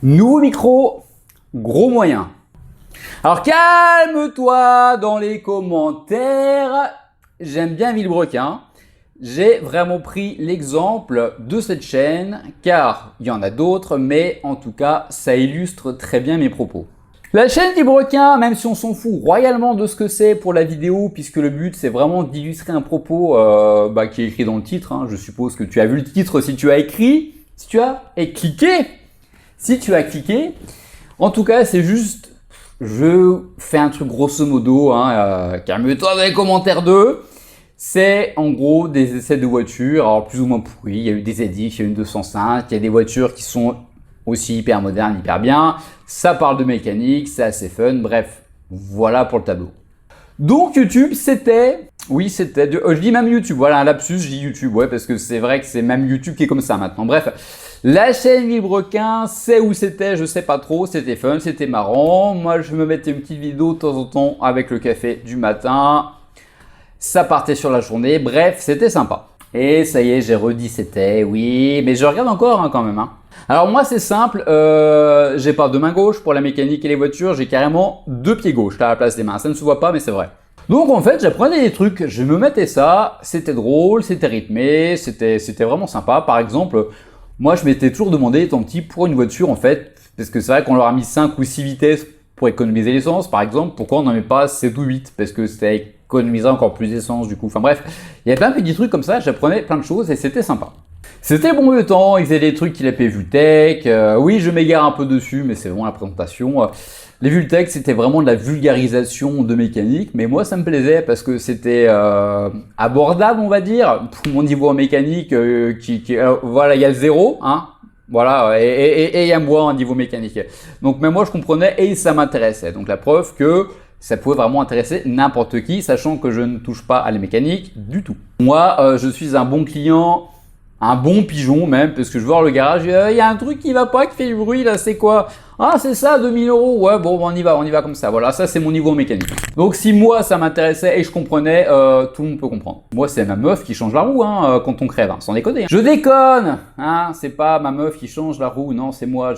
Nouveau micro, gros moyen. Alors calme-toi dans les commentaires. J'aime bien Villebrequin. J'ai vraiment pris l'exemple de cette chaîne car il y en a d'autres, mais en tout cas ça illustre très bien mes propos. La chaîne Villebrequin, même si on s'en fout royalement de ce que c'est pour la vidéo, puisque le but c'est vraiment d'illustrer un propos qui est écrit dans le titre. Je suppose que tu as vu le titre si tu as cliqué. Si tu as cliqué, en tout cas c'est juste, je fais un truc grosso modo, calme-toi dans les commentaires d'eux. C'est en gros des essais de voitures, alors plus ou moins pourris. Il y a eu des ZX, il y a eu une 205, il y a des voitures qui sont aussi hyper modernes, hyper bien. Ça parle de mécanique, c'est assez fun, bref, voilà pour le tableau. Donc YouTube, je dis même YouTube, voilà un lapsus, je dis YouTube, ouais, parce que c'est vrai que c'est même YouTube qui est comme ça maintenant. Bref, la chaîne Villebrequin, c'est où c'était, je sais pas trop, c'était fun, c'était marrant. Moi, je me mettais une petite vidéo de temps en temps avec le café du matin. Ça partait sur la journée, bref, c'était sympa. Et ça y est, j'ai redit c'était, oui, mais je regarde encore quand même. Alors moi, c'est simple, j'ai pas deux mains gauches pour la mécanique et les voitures, j'ai carrément deux pieds gauches à la place des mains. Ça ne se voit pas, mais c'est vrai. Donc en fait, j'apprenais des trucs, je me mettais ça, c'était drôle, c'était rythmé, c'était vraiment sympa. Par exemple, moi, je m'étais toujours demandé, étant petit, pour une voiture, en fait, parce que c'est vrai qu'on leur a mis 5 ou 6 vitesses pour économiser l'essence, par exemple, pourquoi on n'en met pas 7 ou 8? Parce que c'était économiser encore plus d'essence, du coup. Enfin bref, il y avait plein de petits trucs comme ça, j'apprenais plein de choses et c'était sympa. C'était bon le temps, ils faisaient des trucs qu'il appelait Vultech. Oui, je m'égare un peu dessus, mais c'est vraiment la présentation. Les Vultech, c'était vraiment de la vulgarisation de mécanique, mais moi, ça me plaisait parce que c'était abordable, on va dire, pour mon niveau en mécanique, voilà, il y a le zéro, voilà, et il y a moi en niveau mécanique. Donc même moi, je comprenais et ça m'intéressait. Donc la preuve que ça pouvait vraiment intéresser n'importe qui, sachant que je ne touche pas à la mécanique du tout. Moi, je suis un bon client, un bon pigeon même, parce que je vais voir le garage, il y a un truc qui va pas, qui fait du bruit là, c'est quoi? Ah, c'est ça, 2000 €. Ouais, bon, on y va comme ça. Voilà, ça c'est mon niveau mécanique. Donc si moi ça m'intéressait et je comprenais, tout le monde peut comprendre. Moi, c'est ma meuf qui change la roue quand on crève, sans déconner. Je déconne, c'est pas ma meuf qui change la roue, non, c'est moi.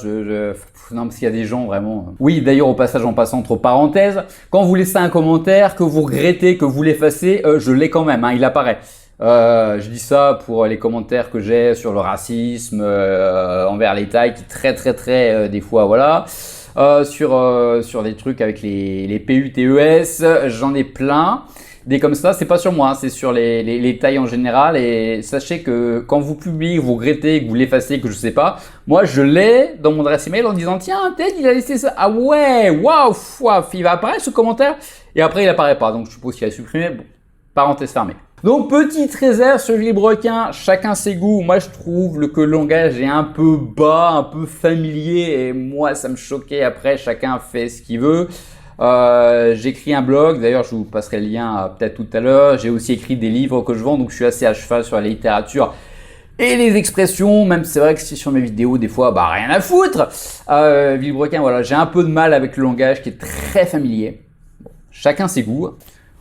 Non, parce qu'il y a des gens vraiment. Oui, d'ailleurs, au passage, en passant entre parenthèses, quand vous laissez un commentaire que vous regrettez, que vous l'effacez, je l'ai quand même, il apparaît. Je dis ça pour les commentaires que j'ai sur le racisme envers les Thaïs qui très des fois voilà sur des trucs avec les PUTES, j'en ai plein des comme ça. C'est pas sur moi, c'est sur les Thaïs en général. Et sachez que quand vous publiez, vous regrettez, que vous l'effacez, que je sais pas, moi je l'ai dans mon adresse email en disant tiens Ted il a laissé ça, ah ouais, waouh, il va apparaître ce commentaire et après il apparaît pas, donc je suppose qu'il a supprimé. Bon, parenthèse fermée. Donc, petite réserve sur Villebrequin, chacun ses goûts. Moi, je trouve que le langage est un peu bas, un peu familier et moi, ça me choquait. Après, chacun fait ce qu'il veut. J'écris un blog, d'ailleurs, je vous passerai le lien peut-être tout à l'heure. J'ai aussi écrit des livres que je vends, donc je suis assez à cheval sur la littérature et les expressions. Même c'est vrai que si sur mes vidéos, des fois, rien à foutre. Villebrequin, voilà, j'ai un peu de mal avec le langage qui est très familier. Bon, chacun ses goûts.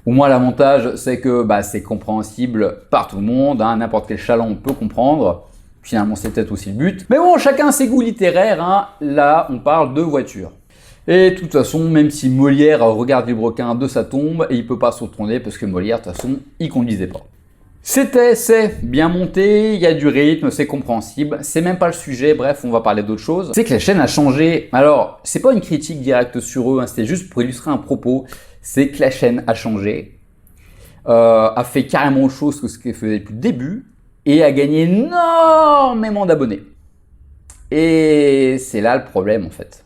Au moins l'avantage c'est que c'est compréhensible par tout le monde, n'importe quel chaland peut comprendre, finalement c'est peut-être aussi le but. Mais bon, chacun ses goûts littéraires, là on parle de voiture. Et de toute façon, même si Molière regarde Villebrequin de sa tombe, il peut pas se retourner parce que Molière de toute façon il conduisait pas. C'est bien monté, il y a du rythme, c'est compréhensible, c'est même pas le sujet, bref, on va parler d'autre chose. C'est que la chaîne a changé, alors c'est pas une critique directe sur eux, c'était juste pour illustrer un propos, c'est que la chaîne a changé, a fait carrément autre chose que ce qu'elle faisait depuis le début, et a gagné énormément d'abonnés. Et c'est là le problème en fait.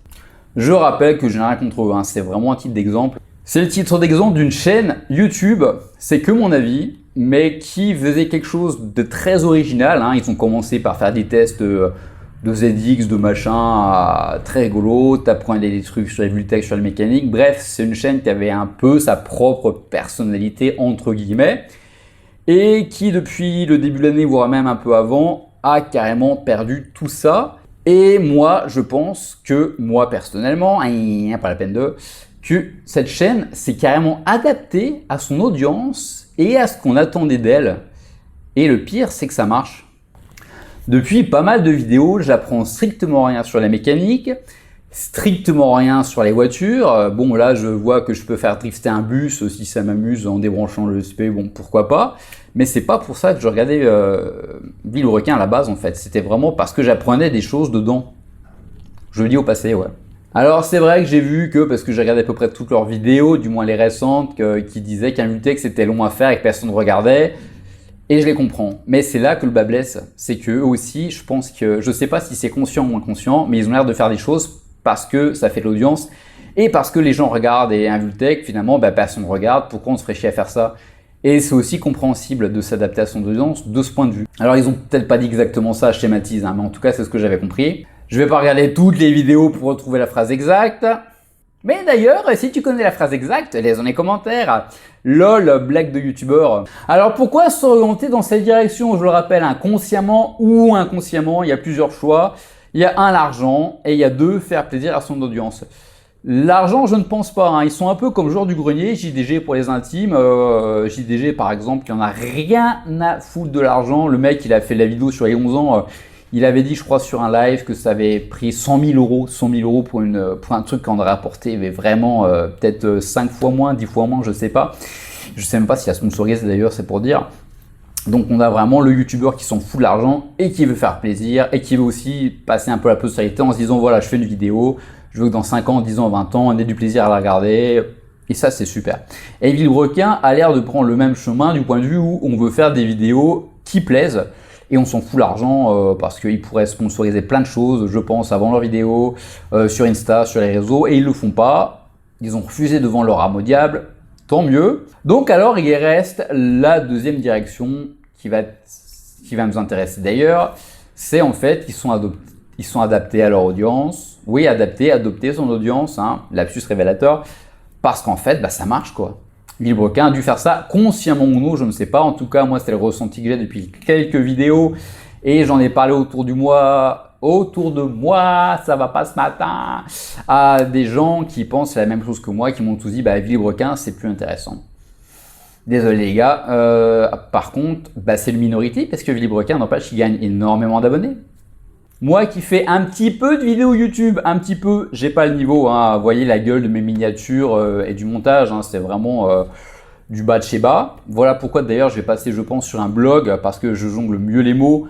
Je rappelle que je n'ai rien contre eux, c'est vraiment un titre d'exemple. C'est le titre d'exemple d'une chaîne YouTube, c'est que mon avis, mais qui faisait quelque chose de très original. Ils ont commencé par faire des tests de ZX, de machin, très rigolo. T'apprenais des trucs sur les Vultech, sur la mécanique. Bref, c'est une chaîne qui avait un peu sa propre personnalité, entre guillemets, et qui depuis le début de l'année, voire même un peu avant, a carrément perdu tout ça. Et moi, je pense que, moi personnellement, pas la peine que cette chaîne s'est carrément adaptée à son audience et à ce qu'on attendait d'elle. Et le pire, c'est que ça marche. Depuis pas mal de vidéos, j'apprends strictement rien sur la mécanique, strictement rien sur les voitures. Bon, là, je vois que je peux faire drifter un bus si ça m'amuse en débranchant le SP, bon, pourquoi pas. Mais c'est pas pour ça que je regardais Villebrequin à la base, en fait. C'était vraiment parce que j'apprenais des choses dedans. Je le dis au passé, ouais. Alors, c'est vrai que j'ai vu que, parce que j'ai regardé à peu près toutes leurs vidéos, du moins les récentes, qui disaient qu'un Multec c'était long à faire et que personne ne regardait. Et je les comprends. Mais c'est là que le bas blesse. C'est qu'eux aussi, je pense que, je sais pas si c'est conscient ou inconscient, mais ils ont l'air de faire des choses parce que ça fait de l'audience et parce que les gens regardent. Et un Vultec, finalement, personne ne regarde. Pourquoi on se ferait chier à faire ça? Et c'est aussi compréhensible de s'adapter à son audience de ce point de vue. Alors, ils ont peut-être pas dit exactement ça, je schématise, hein, mais en tout cas, c'est ce que j'avais compris. Je vais pas regarder toutes les vidéos pour retrouver la phrase exacte. Mais d'ailleurs, si tu connais la phrase exacte, laisse dans les commentaires. LOL, blague de youtubeur. Alors pourquoi s'orienter dans cette direction? Je le rappelle, inconsciemment ou inconsciemment, il y a plusieurs choix. Il y a un, l'argent, et il y a deux, faire plaisir à son audience. L'argent, je ne pense pas. Hein. Ils sont un peu comme joueur du grenier, JDG pour les intimes. JDG par exemple, qui en a rien à foutre de l'argent. Le mec, il a fait la vidéo sur les 11 ans. Il avait dit, je crois, sur un live que ça avait pris 100 000 euros pour un truc qu'on aurait apporté, mais vraiment peut-être 5 fois moins, 10 fois moins, je sais pas. Je sais même pas s'il y a sponsorisé d'ailleurs, c'est pour dire. Donc on a vraiment le youtubeur qui s'en fout de l'argent et qui veut faire plaisir et qui veut aussi passer un peu la postérité en se disant, voilà, je fais une vidéo, je veux que dans 5 ans, 10 ans, 20 ans, on ait du plaisir à la regarder. Et ça, c'est super. Et Villebrequin a l'air de prendre le même chemin du point de vue où on veut faire des vidéos qui plaisent. Et on s'en fout l'argent parce qu'ils pourraient sponsoriser plein de choses, je pense, avant leur vidéo, sur Insta, sur les réseaux, et ils le font pas. Ils ont refusé devant leur âme au diable, tant mieux. Donc alors, il reste la deuxième direction qui va nous intéresser d'ailleurs, c'est en fait qu'ils sont adaptés à leur audience. Oui, adopter son audience, hein, lapsus révélateur, parce qu'en fait, ça marche quoi. Villebrequin a dû faire ça consciemment ou non, je ne sais pas. En tout cas, moi, c'est le ressenti que j'ai depuis quelques vidéos et j'en ai parlé autour de moi, ça va pas ce matin, à des gens qui pensent la même chose que moi, qui m'ont tous dit, Villebrequin, c'est plus intéressant. Désolé les gars. Par contre, c'est une minorité parce que Villebrequin, n'empêche, il gagne énormément d'abonnés. Moi qui fais un petit peu de vidéos YouTube, un petit peu, j'ai pas le niveau, hein, vous voyez la gueule de mes miniatures et du montage, hein, c'est vraiment du bas de chez bas. Voilà pourquoi d'ailleurs je vais passer, je pense, sur un blog parce que je jongle mieux les mots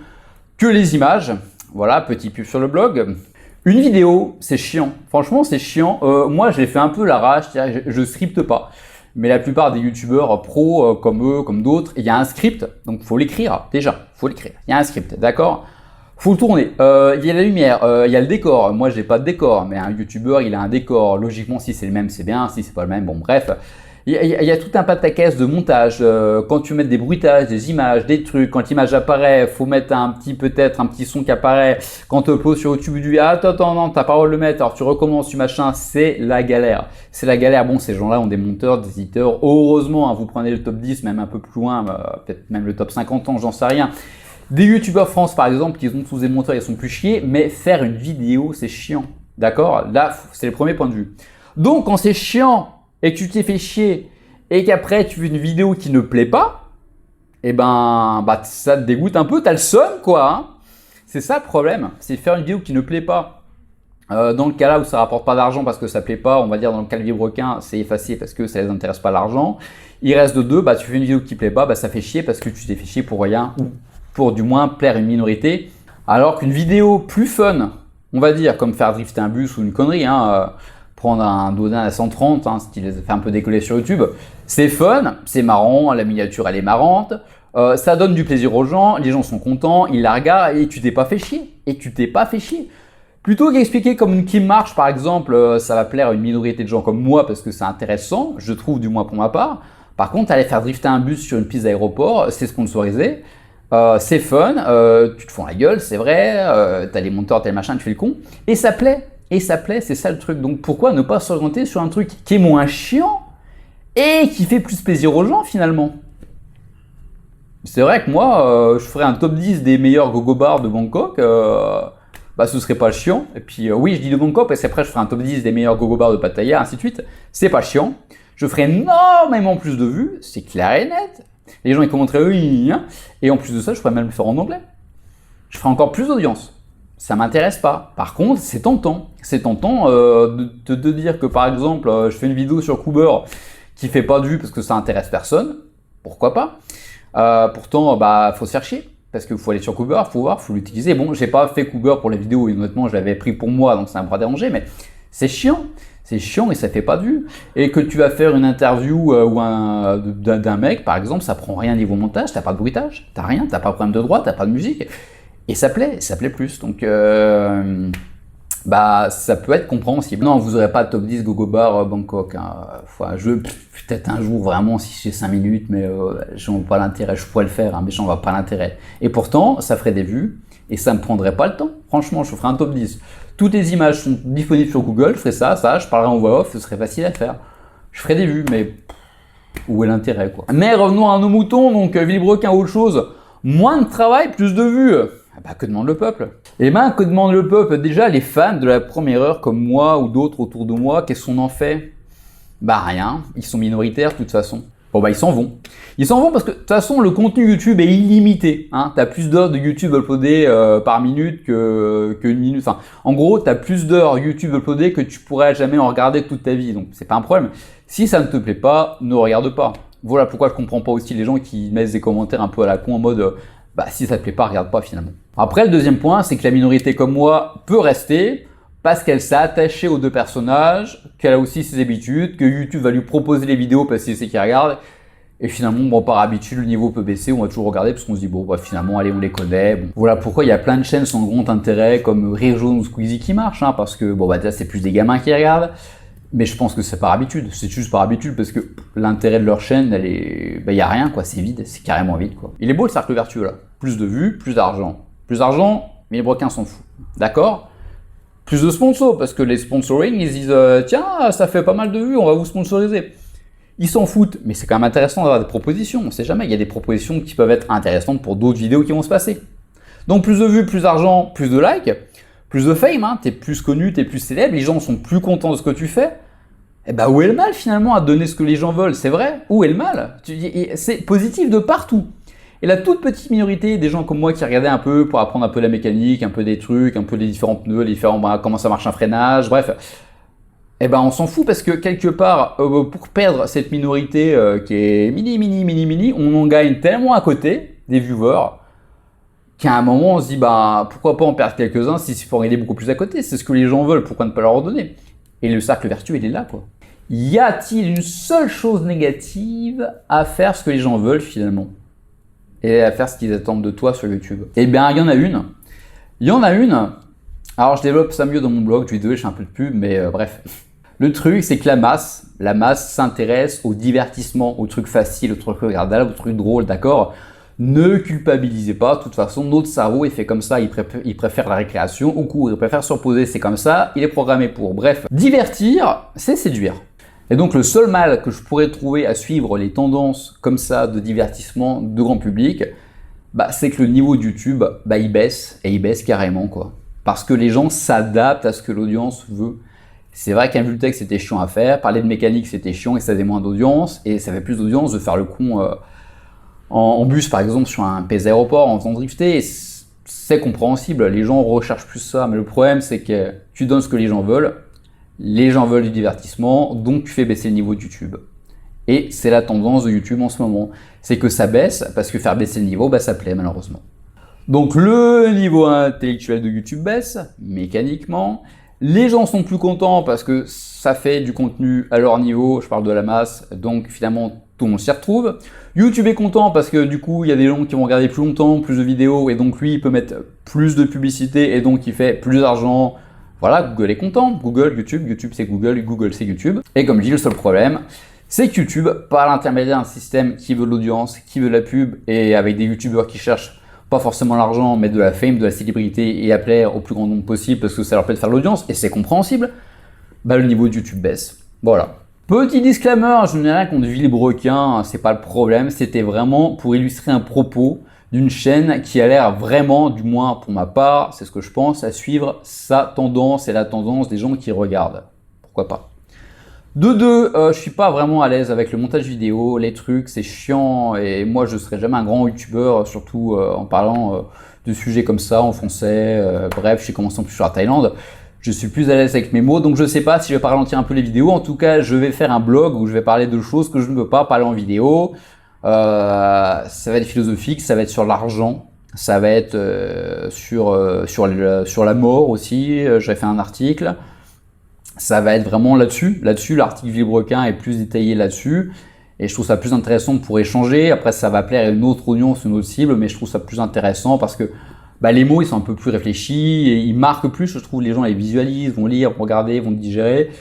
que les images. Voilà, petit pub sur le blog. Une vidéo, c'est chiant, franchement c'est chiant. Moi je l'ai fait un peu l'arrache, je scripte pas. Mais la plupart des youtubeurs pros comme eux, comme d'autres, il y a un script, donc faut l'écrire déjà, faut l'écrire. Il y a un script, d'accord? Faut le tourner, il y a la lumière, il y a le décor. Moi j'ai pas de décor, mais un youtubeur il a un décor. Logiquement si c'est le même c'est bien, si c'est pas le même, bon bref. Il y a tout un pataquès de montage. Quand tu mets des bruitages, des images, des trucs, quand l'image apparaît, faut mettre peut-être un petit son qui apparaît. Quand tu uploads sur YouTube, tu dis attends, non, t'as pas le droit de le mettre, alors tu recommences, tu machin, c'est la galère. C'est la galère. Bon, ces gens-là ont des monteurs, des éditeurs. Heureusement, hein, vous prenez le top 10, même un peu plus loin, peut-être même le top 50 ans, j'en sais rien. Des youtubeurs France par exemple qui ont tous des monteurs, ils sont plus chiés, mais faire une vidéo c'est chiant, d'accord? Là c'est le premier point de vue. Donc quand c'est chiant et que tu t'es fait chier et qu'après tu fais une vidéo qui ne plaît pas, et ça te dégoûte un peu, t'as le seum quoi. Hein. C'est ça le problème, c'est faire une vidéo qui ne plaît pas. Dans le cas là où ça rapporte pas d'argent parce que ça plaît pas, on va dire dans le cas de Villebrequin, c'est effacé parce que ça les intéresse pas l'argent. Il reste de deux, tu fais une vidéo qui plaît pas, ça fait chier parce que tu t'es fait chier pour rien ou pour du moins plaire une minorité, alors qu'une vidéo plus fun, on va dire, comme faire drifter un bus ou une connerie, hein, prendre un Dodin à 130, hein, ce qui les fait un peu décoller sur YouTube, c'est fun, c'est marrant, la miniature elle est marrante, ça donne du plaisir aux gens, les gens sont contents, ils la regardent et tu t'es pas fait chier. Plutôt qu'expliquer comme une qui marche par exemple, ça va plaire à une minorité de gens comme moi parce que c'est intéressant, je trouve du moins pour ma part. Par contre, aller faire drifter un bus sur une piste d'aéroport, c'est sponsorisé. C'est fun, tu te fous la gueule, c'est vrai, t'as les monteurs, t'as les machins, tu fais le con, et ça plaît, c'est ça le truc. Donc pourquoi ne pas s'orienter sur un truc qui est moins chiant et qui fait plus plaisir aux gens finalement? C'est vrai que moi, je ferais un top 10 des meilleurs gogo bars de Bangkok, ce serait pas chiant. Et puis oui, je dis de Bangkok parce qu'après je ferai un top 10 des meilleurs gogo bars de Pattaya, ainsi de suite, c'est pas chiant. Je ferai énormément plus de vues, c'est clair et net. Les gens ils commenteraient oui, hein. Et en plus de ça, je pourrais même le faire en anglais. je ferai encore plus d'audience. Ça m'intéresse pas. Par contre, c'est tentant. C'est tentant de dire que par exemple, je fais une vidéo sur Cooper qui fait pas de vues parce que ça intéresse personne. Pourquoi pas? Pourtant, faut se faire chier. Parce qu'il faut aller sur Cooper, faut voir, faut l'utiliser. Bon, j'ai pas fait Cooper pour les vidéos, et honnêtement, je l'avais pris pour moi, donc ça m'a pas dérangé, mais c'est chiant. C'est chiant et ça fait pas de vues. Et que tu vas faire une interview d'un mec, par exemple, ça prend rien niveau montage, t'as pas de bruitage, t'as rien, t'as pas de problème de droit, t'as pas de musique. Et ça plaît plus. Donc, ça peut être compréhensible. Non, vous aurez pas de top 10 Gogo Bar Bangkok. Hein. Peut-être un jour, vraiment, si j'ai 5 minutes, mais j'en vois pas l'intérêt. Je pourrais le faire, hein, mais j'en vois pas l'intérêt. Et pourtant, ça ferait des vues et ça me prendrait pas le temps. Franchement, je ferais un top 10. Toutes les images sont disponibles sur Google, je ferais ça, je parlerais en voix off, ce serait facile à faire. Je ferais des vues, mais où est l'intérêt, quoi? Mais revenons à nos moutons, donc Villebrequin, autre chose. Moins de travail, plus de vues. Que demande le peuple? Que demande le peuple? Déjà, les fans de la première heure comme moi ou d'autres autour de moi, qu'est-ce qu'on en fait? Rien, ils sont minoritaires de toute façon. Ils s'en vont. Ils s'en vont parce que de toute façon, le contenu YouTube est illimité. Hein. Tu as plus d'heures de YouTube uploadées par minute qu'une minute. Enfin, en gros, tu as plus d'heures YouTube uploadées que tu pourrais jamais en regarder toute ta vie. Donc, c'est pas un problème. Si ça ne te plaît pas, ne regarde pas. Voilà pourquoi je comprends pas aussi les gens qui mettent des commentaires un peu à la con en mode si ça te plaît pas, regarde pas finalement. Après, le deuxième point, c'est que la minorité comme moi peut rester parce qu'elle s'est attachée aux deux personnages, qu'elle a aussi ses habitudes, que YouTube va lui proposer les vidéos parce qu'il sait qu'il regarde. Et finalement, par habitude, le niveau peut baisser, on va toujours regarder parce qu'on se dit, finalement, allez, on les connaît. Bon. Voilà pourquoi il y a plein de chaînes sans grand intérêt comme Rire Jaune ou Squeezie qui marchent, hein, parce que, déjà, c'est plus des gamins qui regardent. Mais je pense que c'est par habitude, c'est juste par habitude parce que l'intérêt de leur chaîne, y a rien, quoi, c'est vide, c'est carrément vide, quoi. Il est beau le cercle vertueux, là. Plus de vues, plus d'argent. Plus d'argent, mais les Villebrequin s'en fout. D'accord? Plus de sponsors, parce que les sponsoring, ils disent tiens, ça fait pas mal de vues, on va vous sponsoriser. Ils s'en foutent, mais c'est quand même intéressant d'avoir des propositions. On sait jamais, il y a des propositions qui peuvent être intéressantes pour d'autres vidéos qui vont se passer. Donc plus de vues, plus d'argent, plus de likes, plus de fame, hein, t'es plus connu, t'es plus célèbre, les gens sont plus contents de ce que tu fais. Où est le mal finalement à donner ce que les gens veulent? C'est vrai? Où est le mal? C'est positif de partout. Et la toute petite minorité des gens comme moi qui regardaient un peu pour apprendre un peu la mécanique, un peu des trucs, un peu les différents pneus, comment ça marche un freinage, bref. On s'en fout parce que quelque part, pour perdre cette minorité qui est mini, on en gagne tellement à côté des viewers qu'à un moment on se dit pourquoi pas en perdre quelques-uns si c'est pour en gagner beaucoup plus à côté, c'est ce que les gens veulent, pourquoi ne pas leur donner? Et le cercle vertueux il est là, quoi. Y a-t-il une seule chose négative à faire ce que les gens veulent finalement? Et à faire ce qu'ils attendent de toi sur YouTube? Il y en a une. Il y en a une. Alors je développe ça mieux dans mon blog, je fais un peu de pub, mais bref. Le truc, c'est que la masse s'intéresse au divertissement, aux trucs faciles, aux trucs regardables, aux trucs drôles, d'accord? Ne culpabilisez pas, de toute façon, notre cerveau est fait comme ça, il préfère la récréation au cours, il préfère se reposer, c'est comme ça, il est programmé pour. Bref, divertir, c'est séduire. Et donc le seul mal que je pourrais trouver à suivre les tendances comme ça de divertissement de grand public, c'est que le niveau de YouTube, il baisse, et il baisse carrément, quoi. Parce que les gens s'adaptent à ce que l'audience veut. C'est vrai qu'un Vultec c'était chiant à faire, parler de mécanique c'était chiant et ça faisait moins d'audience, et ça fait plus d'audience de faire le con en bus par exemple sur un PS aéroport en faisant drifter, et c'est compréhensible, les gens recherchent plus ça, mais le problème c'est que tu donnes ce que les gens veulent du divertissement, donc tu fais baisser le niveau de YouTube. Et c'est la tendance de YouTube en ce moment, c'est que ça baisse, parce que faire baisser le niveau, ça plaît malheureusement. Donc le niveau intellectuel de YouTube baisse, mécaniquement. Les gens sont plus contents parce que ça fait du contenu à leur niveau, je parle de la masse, donc finalement tout le monde s'y retrouve. YouTube est content parce que du coup il y a des gens qui vont regarder plus longtemps, plus de vidéos, et donc lui il peut mettre plus de publicité et donc il fait plus d'argent. Voilà, Google est content, Google, YouTube c'est Google, Google c'est YouTube. Et comme je dis, le seul problème, c'est que YouTube, par l'intermédiaire d'un système qui veut de l'audience, qui veut de la pub, et avec des YouTubeurs qui cherchent pas forcément l'argent, mais de la fame, de la célébrité, et à plaire au plus grand nombre possible parce que ça leur plaît de faire l'audience, et c'est compréhensible, le niveau de YouTube baisse. Voilà. Petit disclaimer, je n'ai rien contre Villebrequin, c'est pas le problème, c'était vraiment pour illustrer un propos d'une chaîne qui a l'air vraiment, du moins pour ma part, c'est ce que je pense, à suivre sa tendance et la tendance des gens qui regardent. Pourquoi pas. De deux, je suis pas vraiment à l'aise avec le montage vidéo, les trucs, c'est chiant, et moi je serai jamais un grand youtubeur, surtout en parlant de sujets comme ça en français. Bref, j'ai commencé en plus sur la Thaïlande. Je suis plus à l'aise avec mes mots, donc je sais pas si je vais pas ralentir un peu les vidéos. En tout cas, je vais faire un blog où je vais parler de choses que je ne peux pas parler en vidéo. Ça va être philosophique, ça va être sur l'argent, ça va être sur la mort aussi. J'ai fait un article. Ça va être vraiment là-dessus. Là-dessus, l'article Vilebrequin est plus détaillé là-dessus. Et je trouve ça plus intéressant pour échanger. Après, ça va plaire à une autre audience, une autre cible, mais je trouve ça plus intéressant parce que les mots, ils sont un peu plus réfléchis et ils marquent plus. Je trouve les gens les visualisent, vont lire, vont regarder, vont digérer.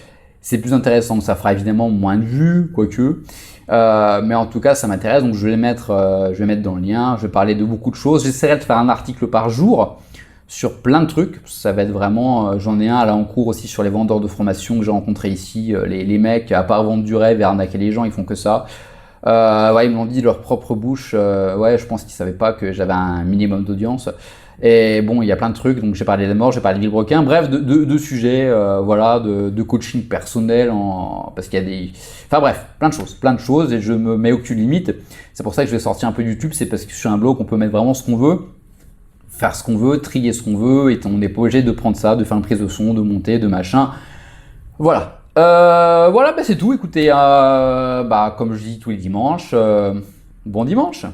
C'est plus intéressant. Ça fera évidemment moins de vues, quoique. Mais en tout cas, ça m'intéresse. Donc, je vais mettre dans le lien. Je vais parler de beaucoup de choses. J'essaierai de faire un article par jour sur plein de trucs. Ça va être vraiment, j'en ai un là en cours aussi sur les vendeurs de formation que j'ai rencontrés ici. Les mecs, à part vendre du rêve et arnaquer les gens, ils font que ça. Ouais, ils me l'ont dit de leur propre bouche. Ouais, je pense qu'ils savaient pas que j'avais un minimum d'audience. Et bon, il y a plein de trucs. Donc j'ai parlé de la mort, j'ai parlé de Vilebrequin. Bref, de sujets, voilà, de coaching personnel, parce qu'il y a des, enfin bref, plein de choses. Et je me mets aucune limite. C'est pour ça que je vais sortir un peu de YouTube. C'est parce que sur un blog, on peut mettre vraiment ce qu'on veut, faire ce qu'on veut, trier ce qu'on veut, et on n'est pas obligé de prendre ça, de faire une prise de son, de monter, de machin. Voilà. Voilà, c'est tout. Écoutez, comme je dis tous les dimanches, bon dimanche.